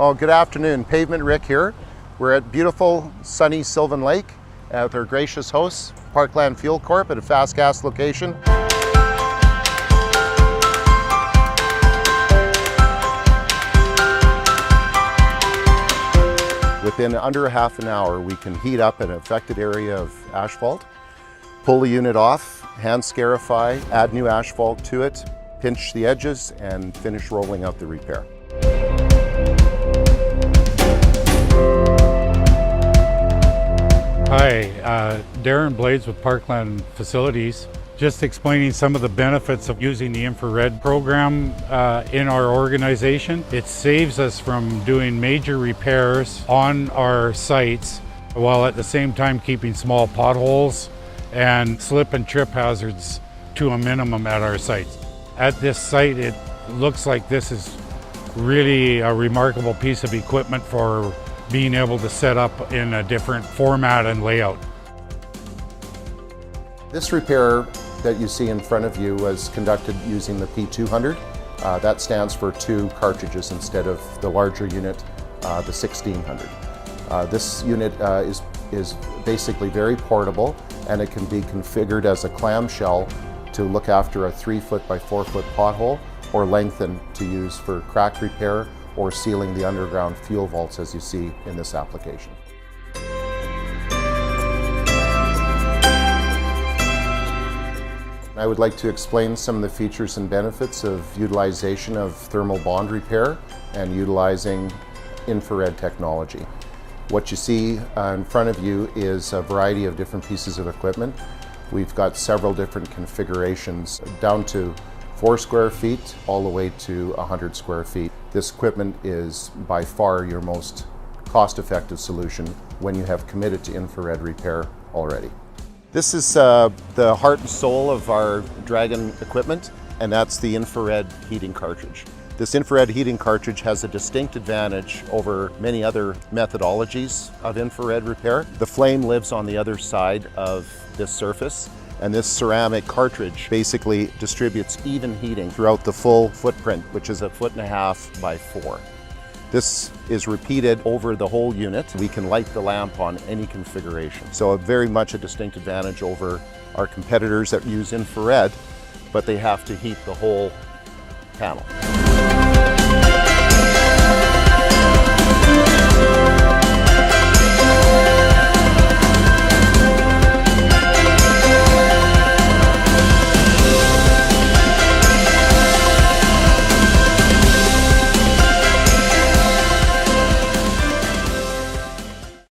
Oh, good afternoon. Pavement Rick here. We're at beautiful, sunny Sylvan Lake with our gracious hosts, Parkland Fuel Corp at a fast gas location. Within under half an hour, we can heat up an affected area of asphalt, pull the unit off, hand scarify, add new asphalt to it, pinch the edges, and finish rolling out the repair. Hi, Darren Blades with Parkland Facilities. Just explaining some of the benefits of using the infrared program in our organization. It saves us from doing major repairs on our sites while at the same time keeping small potholes and slip and trip hazards to a minimum at our sites. At this site, it looks like this is really a remarkable piece of equipment for being able to set up in a different format and layout. This repair that you see in front of you was conducted using the P200. That stands for 2 cartridges instead of the larger unit, the 1600. This unit is basically very portable, and it can be configured as a clamshell to look after a 3-foot by 4-foot pothole, or lengthen to use for crack repair or sealing the underground fuel vaults as you see in this application. I would like to explain some of the features and benefits of utilization of thermal bond repair and utilizing infrared technology. What you see in front of you is a variety of different pieces of equipment. We've got several different configurations down to 4 square feet all the way to 100 square feet. This equipment is by far your most cost-effective solution when you have committed to infrared repair already. This is the heart and soul of our Dragon equipment, and that's the infrared heating cartridge. This infrared heating cartridge has a distinct advantage over many other methodologies of infrared repair. The flame lives on the other side of this surface, and this ceramic cartridge basically distributes even heating throughout the full footprint, which is 1.5 feet by 4. This is repeated over the whole unit. We can light the lamp on any configuration. So very much a distinct advantage over our competitors that use infrared, but they have to heat the whole panel.